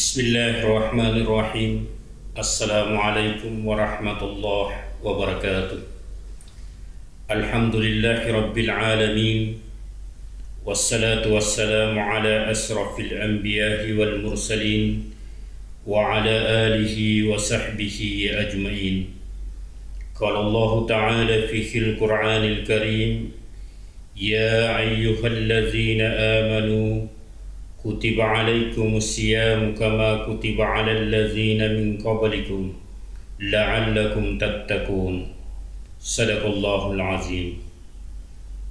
Bismillahirrahmanirrahim. Assalamualaikum warahmatullahi wabarakatuh. Alhamdulillahi rabbil alamin. Wassalatu wassalamu ala asrafil anbiya'i wal mursalin wa ala alihi wa sahbihi ajma'in. Qala Allah ta'ala fil Qur'anil Karim, ya ayyuhallazina amanu kutiba alaikumus siyam kama kutiba alal ladzina min qablikum la'allakum tattaqun. Sadaqallahul azim.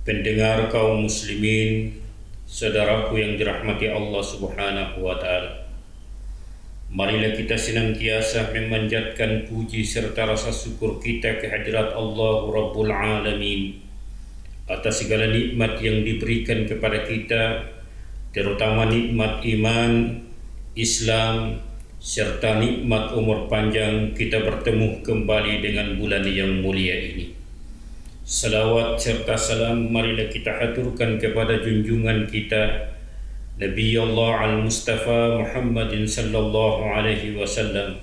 Pendengar kaum muslimin, saudaraku yang dirahmati Allah Subhanahu wa taala, marilah kita senantiasa memanjatkan puji serta rasa syukur kita kehadirat Allah Rabbul Alamin atas segala nikmat yang diberikan kepada kita, terutama nikmat iman, Islam, serta nikmat umur panjang kita bertemu kembali dengan bulan yang mulia ini. Salawat serta salam marilah kita haturkan kepada junjungan kita Nabi Allah Al-Mustafa Muhammadin sallallahu alaihi wasallam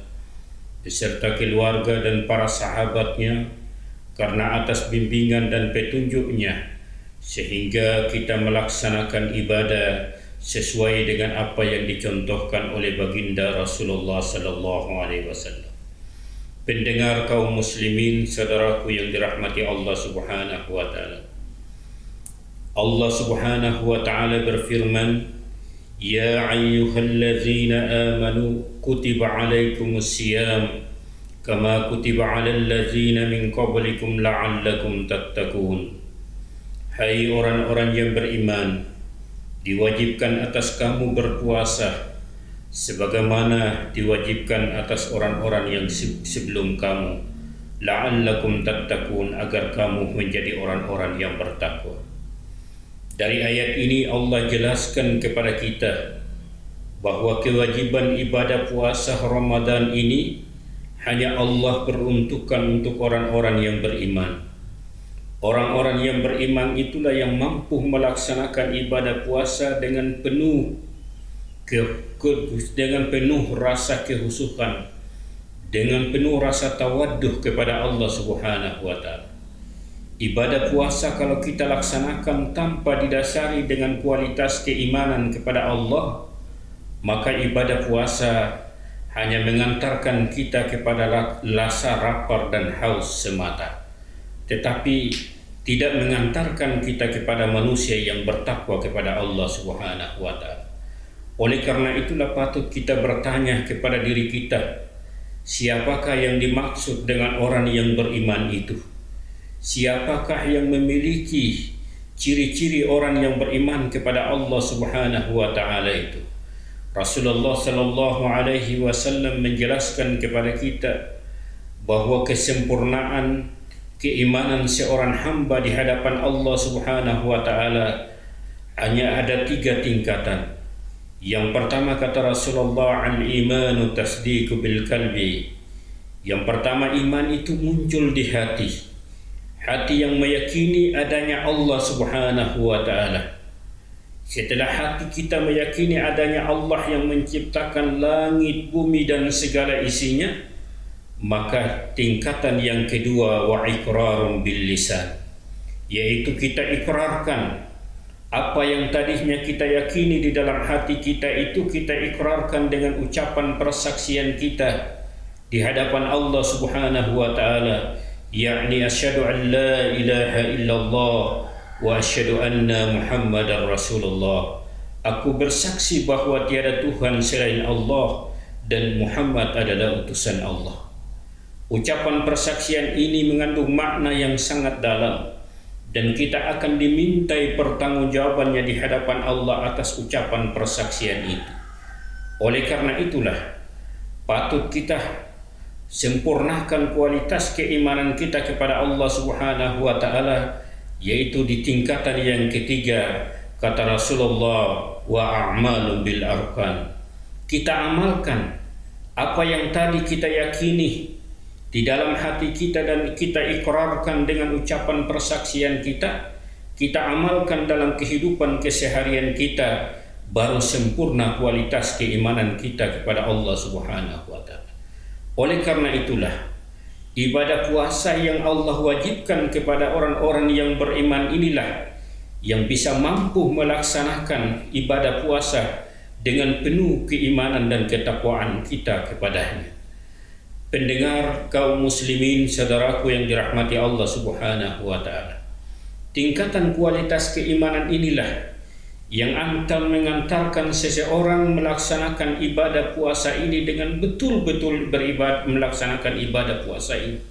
beserta keluarga dan para sahabatnya, karena atas bimbingan dan petunjuknya sehingga kita melaksanakan ibadah sesuai dengan apa yang dicontohkan oleh baginda Rasulullah sallallahu alaihi wasallam. Pendengar kaum muslimin, saudaraku yang dirahmati Allah Subhanahu wa taala. Allah Subhanahu wa taala berfirman, ya ayyuhallazina amanu kutiba alaikumus siyam kama kutiba alal ladzina min qablikum la'allakum tattaqun. Hai orang-orang yang beriman, diwajibkan atas kamu berpuasa sebagaimana diwajibkan atas orang-orang yang sebelum kamu, la'allakum tattaqun, agar kamu menjadi orang-orang yang bertakwa. Dari ayat ini Allah jelaskan kepada kita bahwa kewajiban ibadah puasa Ramadan ini hanya Allah peruntukkan untuk orang-orang yang beriman. Orang-orang yang beriman itulah yang mampu melaksanakan ibadah puasa dengan penuh rasa kehusukan, dengan penuh rasa tawadduh kepada Allah Subhanahu wa taala. Ibadah puasa kalau kita laksanakan tanpa didasari dengan kualitas keimanan kepada Allah, maka ibadah puasa hanya mengantarkan kita kepada rasa lapar dan haus semata, tetapi tidak mengantarkan kita kepada manusia yang bertakwa kepada Allah Subhanahu wa taala. Oleh karena itulah patut kita bertanya kepada diri kita, siapakah yang dimaksud dengan orang yang beriman itu? Siapakah yang memiliki ciri-ciri orang yang beriman kepada Allah Subhanahu wa taala itu? Rasulullah sallallahu alaihi wasallam menjelaskan kepada kita bahwa kesempurnaan keimanan seorang hamba di hadapan Allah Subhanahu wa taala hanya ada 3 tingkatan. Yang pertama, kata Rasulullah, al-imanu tasdiqu bil qalbi. Yang pertama, iman itu muncul di hati. Hati yang meyakini adanya Allah Subhanahu wa taala. Setelah hati kita meyakini adanya Allah yang menciptakan langit, bumi dan segala isinya, maka tingkatan yang kedua, wa iqrarun bil lisan, yaitu kita ikrarkan apa yang tadinya kita yakini di dalam hati kita itu, kita ikrarkan dengan ucapan persaksian kita di hadapan Allah Subhanahu wa taala, yakni asyhadu an la ilaha illallah wa asyhadu anna Muhammadar Rasulullah. Aku bersaksi bahwa tiada Tuhan selain Allah dan Muhammad adalah utusan Allah. Ucapan persaksian ini mengandung makna yang sangat dalam, dan kita akan dimintai pertanggungjawabannya di hadapan Allah atas ucapan persaksian itu. Oleh karena itulah patut kita sempurnakan kualitas keimanan kita kepada Allah Subhanahu wa taala, yaitu di tingkatan yang ketiga, kata Rasulullah, wa a'malu bil arkan. Kita amalkan apa yang tadi kita yakini di dalam hati kita dan kita ikrarkan dengan ucapan persaksian kita, kita amalkan dalam kehidupan keseharian kita baru sempurna kualitas keimanan kita kepada Allah Subhanahu wa taala. Oleh karena itulah ibadah puasa yang Allah wajibkan kepada orang-orang yang beriman inilah yang bisa mampu melaksanakan ibadah puasa dengan penuh keimanan dan ketakwaan kita kepadanya. Pendengar kaum muslimin, saudaraku yang dirahmati Allah Subhanahu wa taala, tingkatan kualitas keimanan inilah yang akan mengantarkan seseorang melaksanakan ibadah puasa ini dengan betul-betul melaksanakan ibadah puasa ini.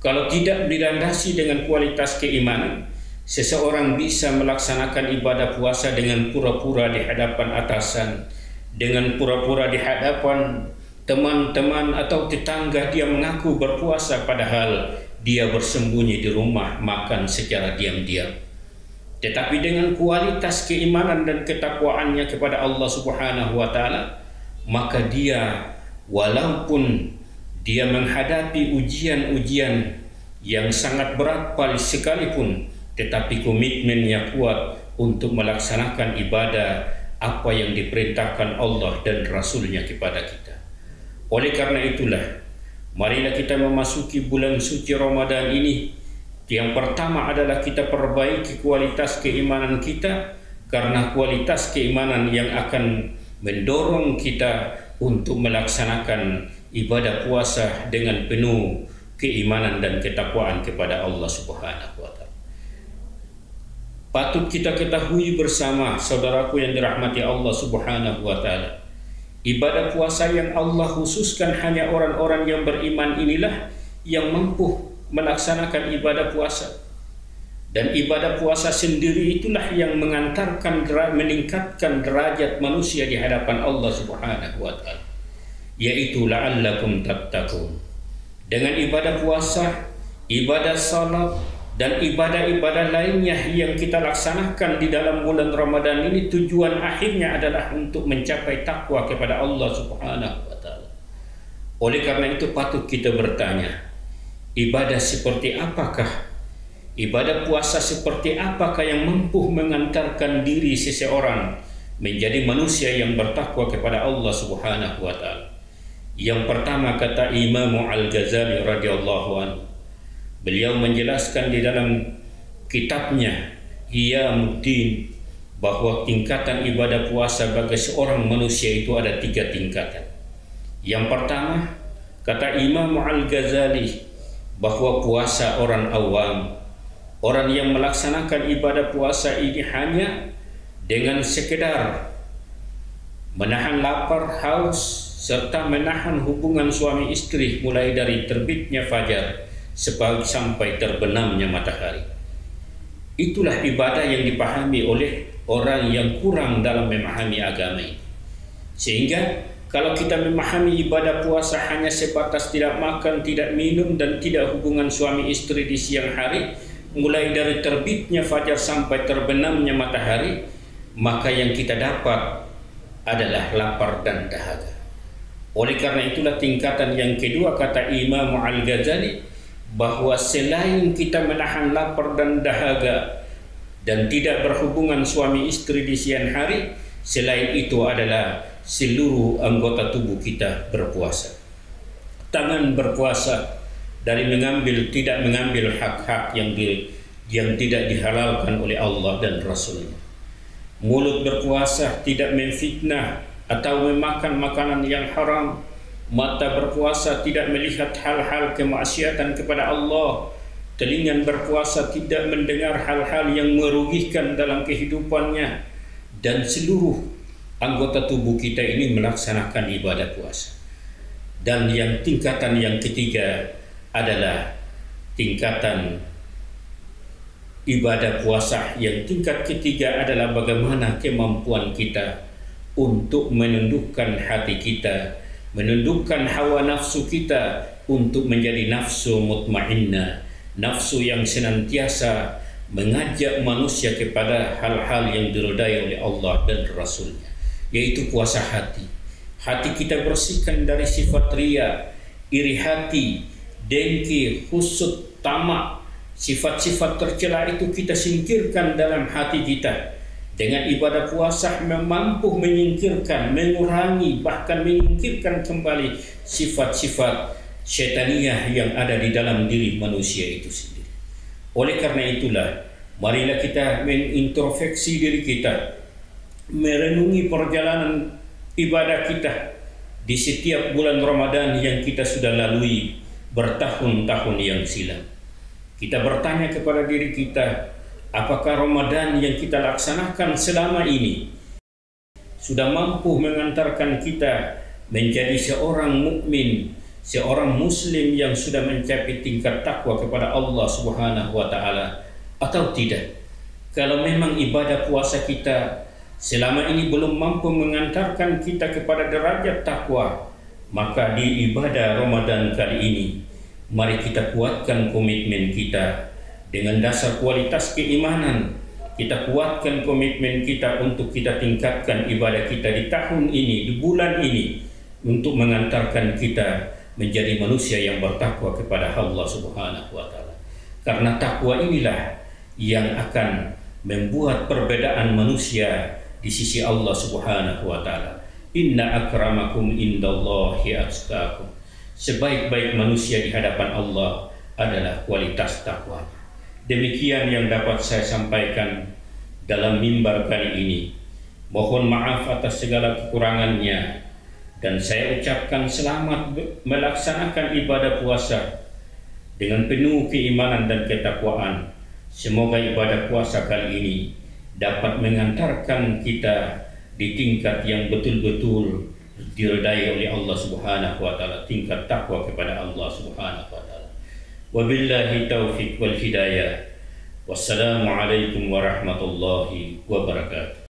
Kalau tidak dilandasi dengan kualitas keimanan, seseorang bisa melaksanakan ibadah puasa dengan pura-pura di hadapan atasan, dengan pura-pura di hadapan teman-teman atau tetangga. Dia mengaku berpuasa padahal dia bersembunyi di rumah makan secara diam-diam. Tetapi dengan kualitas keimanan dan ketakwaannya kepada Allah Subhanahu wa taala, maka dia walaupun dia menghadapi ujian-ujian yang sangat berat sekalipun, tetapi komitmennya kuat untuk melaksanakan ibadah apa yang diperintahkan Allah dan Rasul-Nya kepada kita. Oleh karena itulah, marilah kita memasuki bulan suci Ramadan ini. Yang pertama adalah kita perbaiki kualitas keimanan kita, karena kualitas keimanan yang akan mendorong kita untuk melaksanakan ibadah puasa dengan penuh keimanan dan ketakwaan kepada Allah Subhanahu wa taala. Patut kita ketahui bersama, saudaraku yang dirahmati Allah Subhanahu wa taala, ibadah puasa yang Allah khususkan hanya orang-orang yang beriman inilah yang mampu melaksanakan ibadah puasa. Dan ibadah puasa sendiri itulah yang meningkatkan derajat manusia di hadapan Allah Subhanahu wa taala, yaitu la'allakum tattaqun. Dengan ibadah puasa, ibadah salat dan ibadah-ibadah lainnya yang kita laksanakan di dalam bulan Ramadan ini, tujuan akhirnya adalah untuk mencapai takwa kepada Allah Subhanahu wa taala. Oleh karena itu patut kita bertanya, ibadah seperti apakah, ibadah puasa seperti apakah yang mampu mengantarkan diri seseorang menjadi manusia yang bertakwa kepada Allah Subhanahu wa taala? Yang pertama, kata Imam Al-Ghazali radhiyallahu anhu, beliau menjelaskan di dalam kitabnya Qiyamuddin bahwa tingkatan ibadah puasa bagi seorang manusia itu ada 3 tingkatan. Yang pertama, kata Imam Al-Ghazali, bahwa puasa orang awam, orang yang melaksanakan ibadah puasa ini hanya dengan sekedar menahan lapar, haus, serta menahan hubungan suami istri mulai dari terbitnya fajar sampai terbenamnya matahari. Itulah ibadah yang dipahami oleh orang yang kurang dalam memahami agama ini. Sehingga kalau kita memahami ibadah puasa hanya sebatas tidak makan, tidak minum, dan tidak hubungan suami istri di siang hari, mulai dari terbitnya fajar sampai terbenamnya matahari, maka yang kita dapat adalah lapar dan dahaga. Oleh karena itulah tingkatan yang kedua, kata Imam Al-Ghazali, bahwa selain kita menahan lapar dan dahaga dan tidak berhubungan suami istri di siang hari, selain itu adalah seluruh anggota tubuh kita berpuasa. Tangan berpuasa dari tidak mengambil hak-hak yang tidak dihalalkan oleh Allah dan Rasul-Nya. Mulut berpuasa tidak memfitnah atau memakan makanan yang haram. Mata berpuasa tidak melihat hal-hal kemaksiatan kepada Allah. Telinga berpuasa tidak mendengar hal-hal yang merugikan dalam kehidupannya. Dan seluruh anggota tubuh kita ini melaksanakan ibadah puasa. Dan yang tingkatan yang ketiga adalah tingkatan ibadah puasa. Yang tingkat ketiga adalah bagaimana kemampuan kita untuk menundukkan hati kita, menundukkan hawa nafsu kita untuk menjadi nafsu mutmainnah, nafsu yang senantiasa mengajak manusia kepada hal-hal yang diridai oleh Allah dan Rasul-Nya, yaitu puasa hati. Hati kita bersihkan dari sifat riya, iri hati, dengki, husud, tamak. Sifat-sifat tercela itu kita singkirkan dalam hati kita. Dengan ibadah puasa mampu menyingkirkan, mengurangi, bahkan menyingkirkan kembali sifat-sifat syaitaniyah yang ada di dalam diri manusia itu sendiri. Oleh karena itulah, marilah kita mengintrospeksi diri kita, merenungi perjalanan ibadah kita di setiap bulan Ramadan yang kita sudah lalui bertahun-tahun yang silam. Kita bertanya kepada diri kita, apakah Ramadan yang kita laksanakan selama ini sudah mampu mengantarkan kita menjadi seorang mukmin, seorang muslim yang sudah mencapai tingkat takwa kepada Allah Subhanahu wa taala atau tidak? Kalau memang ibadah puasa kita selama ini belum mampu mengantarkan kita kepada derajat takwa, maka di ibadah Ramadan kali ini mari kita kuatkan komitmen kita dengan dasar kualitas keimanan. Kita kuatkan komitmen kita untuk kita tingkatkan ibadah kita di tahun ini, di bulan ini, untuk mengantarkan kita menjadi manusia yang bertakwa kepada Allah Subhanahu wa taala. Karena takwa inilah yang akan membuat perbedaan manusia di sisi Allah Subhanahu wa taala. Inna akramakum indallahi atqakum. Sebaik-baik manusia di hadapan Allah adalah kualitas takwa. Demikian yang dapat saya sampaikan dalam mimbar kali ini. Mohon maaf atas segala kekurangannya, dan saya ucapkan selamat melaksanakan ibadah puasa dengan penuh keimanan dan ketakwaan. Semoga ibadah puasa kali ini dapat mengantarkan kita di tingkat yang betul-betul diridai oleh Allah Subhanahu wa taala, tingkat takwa kepada Allah Subhanahu wa taala. Wabillahi taufiq wal hidayah. Wassalamualaikum warahmatullahi wabarakatuh.